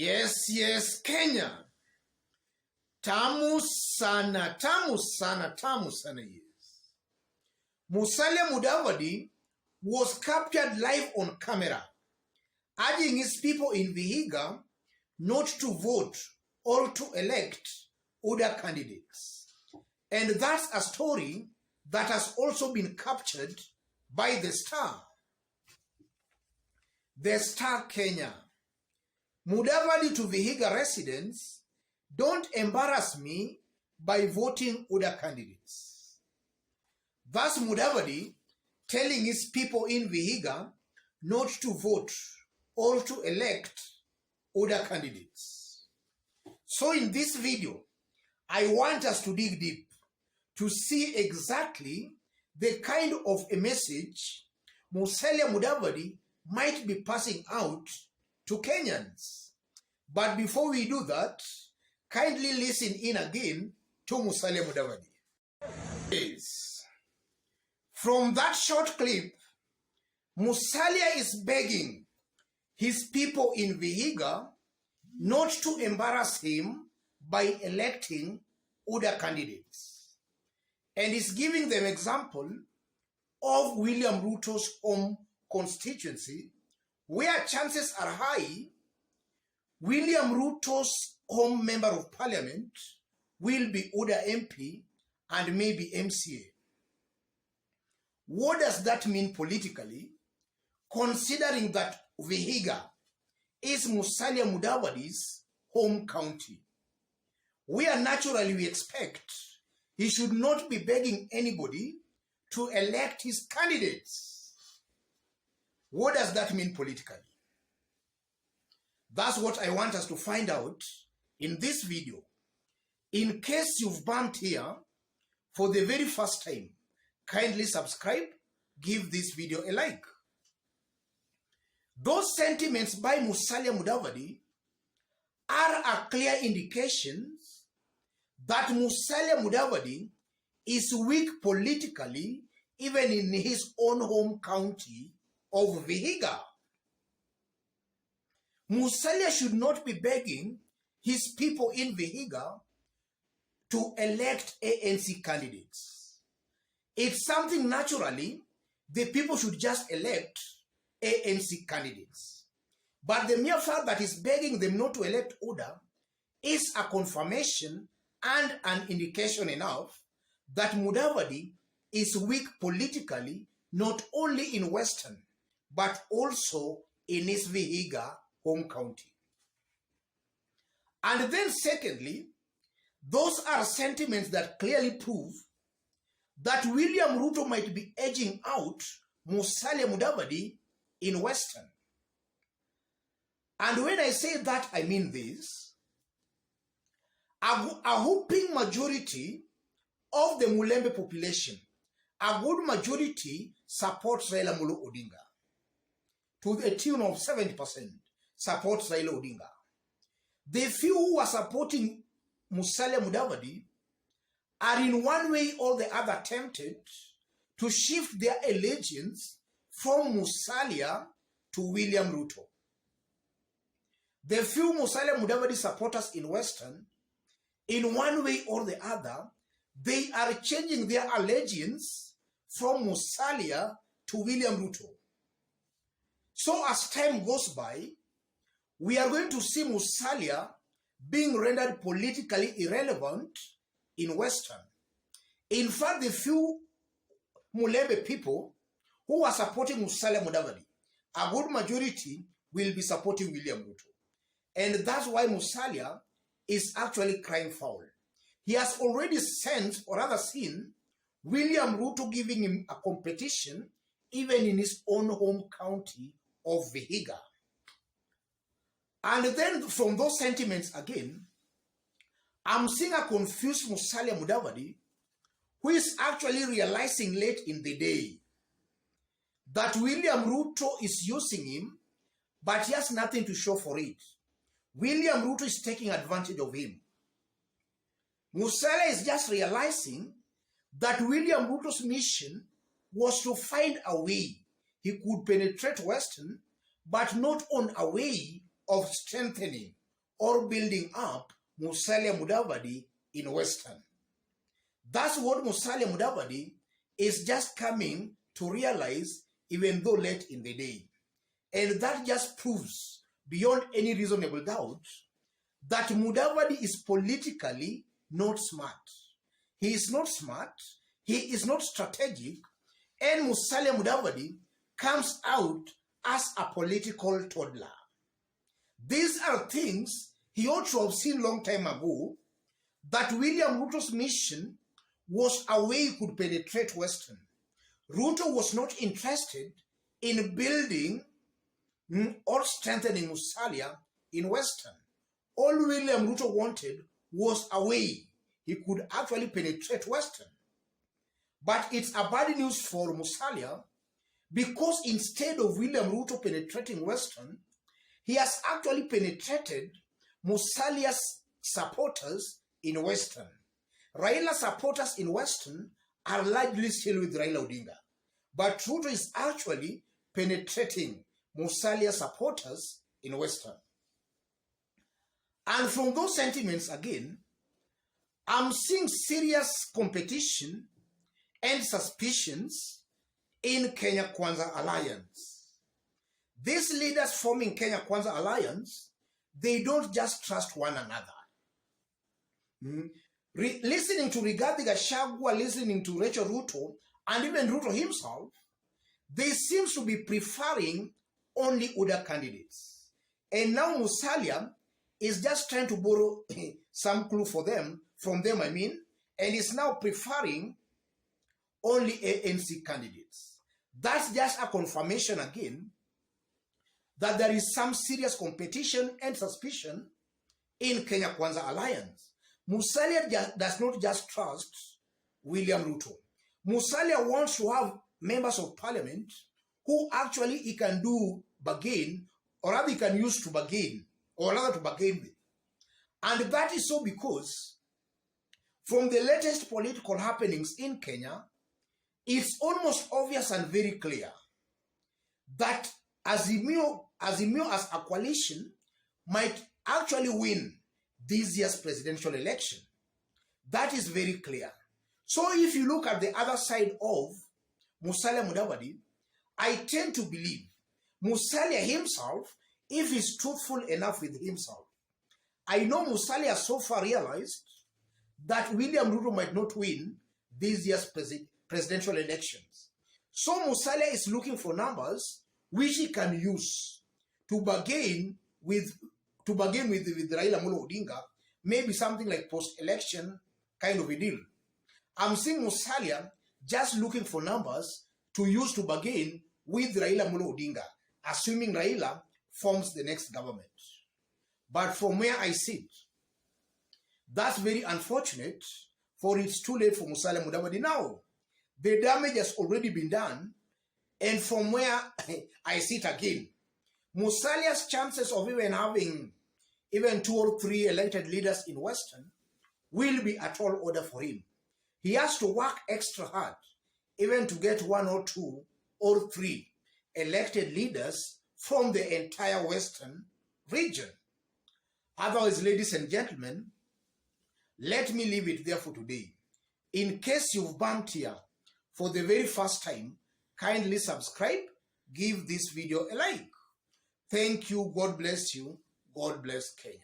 Yes, Kenya. Tamu sana, yes. Musalia Mudavadi was captured live on camera, urging his people in Vihiga not to vote or to elect UDA candidates. And that's a story that has also been captured by The Star. The Star Kenya. Mudavadi to Vihiga residents, don't embarrass me by voting UDA candidates. Thus Mudavadi telling his people in Vihiga not to vote or to elect UDA candidates. So in this video, I want us to dig deep to see exactly the kind of a message Musalia Mudavadi might be passing out to Kenyans. But before we do that, kindly listen in again to Musalia Mudavadi. Yes. From that short clip, Musalia is begging his people in Vihiga not to embarrass him by electing UDA candidates. And is giving them example of William Ruto's home constituency, where chances are high William Ruto's home member of parliament will be UDA MP and maybe MCA. What does that mean politically, considering that Vihiga is Musalia Mudavadi's home county, where naturally we expect he should not be begging anybody to elect his candidates? What does that mean politically? That's what I want us to find out in this video. In case you've bumped here for the very first time, kindly subscribe, give this video a like. Those sentiments by Musalia Mudavadi are a clear indication that Musalia Mudavadi is weak politically, even in his own home county of Vihiga. Musalia should not be begging his people in Vihiga to elect ANC candidates. It's something naturally the people should just elect ANC candidates. But the mere fact that he's begging them not to elect UDA is a confirmation and an indication enough that Mudavadi is weak politically, not only in Western, but also in his Vihiga home county. And then secondly, those are sentiments that clearly prove that William Ruto might be edging out Musalia Mudavadi in Western. And when I say that, I mean this. A whooping majority of the Mulembe population, a good majority, supports Raila Amolo Odinga. To the tune of 70% supports Raila Odinga. The few who are supporting Musalia Mudavadi are in one way or the other tempted to shift their allegiance from Musalia to William Ruto. The few Musalia Mudavadi supporters in Western, in one way or the other, they are changing their allegiance from Musalia to William Ruto. So as time goes by, we are going to see Musalia being rendered politically irrelevant in Western. In fact, the few Mulembe people who are supporting Musalia Mudavadi, a good majority will be supporting William Ruto. And that's why Musalia is actually crying foul. He has already sensed, or rather seen, William Ruto giving him a competition even in his own home county of Vihiga. And then from those sentiments again, I'm seeing a confused Musalia Mudavadi who is actually realizing late in the day that William Ruto is using him, but he has nothing to show for it. William Ruto is taking advantage of him. Musalia is just realizing that William Ruto's mission was to find a way he could penetrate Western, but not on a way of strengthening or building up Musalia Mudavadi in Western. That's what Musalia Mudavadi is just coming to realize, even though late in the day. And that just proves beyond any reasonable doubt that Mudavadi is politically not smart. He is not smart, he is not strategic, and Musalia Mudavadi comes out as a political toddler. These are things he ought to have seen long time ago, that William Ruto's mission was a way he could penetrate Western. Ruto was not interested in building or strengthening Musalia in Western. All William Ruto wanted was a way he could actually penetrate Western. But it's a bad news for Musalia, because instead of William Ruto penetrating Western, he has actually penetrated Musalia's supporters in Western. Raila supporters in Western are largely still with Raila Odinga, but Ruto is actually penetrating Musalia supporters in Western. And from those sentiments again, I'm seeing serious competition and suspicions in Kenya Kwanza Alliance. These leaders forming Kenya Kwanza Alliance, they don't just trust one another. Listening to Rigathi Gachagua, listening to Rachel Ruto, and even Ruto himself, they seem to be preferring only UDA candidates. And now Musalia is just trying to borrow some clue from them, and is now preferring only ANC candidates. That's just a confirmation again that there is some serious competition and suspicion in Kenya Kwanza Alliance. Musalia does not just trust William Ruto. Musalia wants to have members of parliament who actually he can do bargain, or rather he can use to bargain, or rather to bargain with. And that is so because from the latest political happenings in Kenya, it's almost obvious and very clear that Azimio as a coalition might actually win this year's presidential election. That is very clear. So if you look at the other side of Musalia Mudavadi, I tend to believe Musalia himself, if he's truthful enough with himself, I know Musalia so far realized that William Ruto might not win this year's presidential elections. So Musalia is looking for numbers which he can use to bargain with Raila Amolo Odinga, maybe something like post-election kind of a deal. I'm seeing Musalia just looking for numbers to use to bargain with Raila Amolo Odinga, assuming Raila forms the next government. But from where I sit, that's very unfortunate, for it's too late for Musalia Mudavadi now. The damage has already been done, and from where I sit again, Musalia's chances of even having 2 or 3 elected leaders in Western will be a tall order for him. He has to work extra hard even to get 1 or 2 or 3 elected leaders from the entire Western region. Otherwise, ladies and gentlemen, let me leave it there for today. In case you've bumped here for the very first time, kindly subscribe, give this video a like. Thank you. God bless you. God bless Kenya.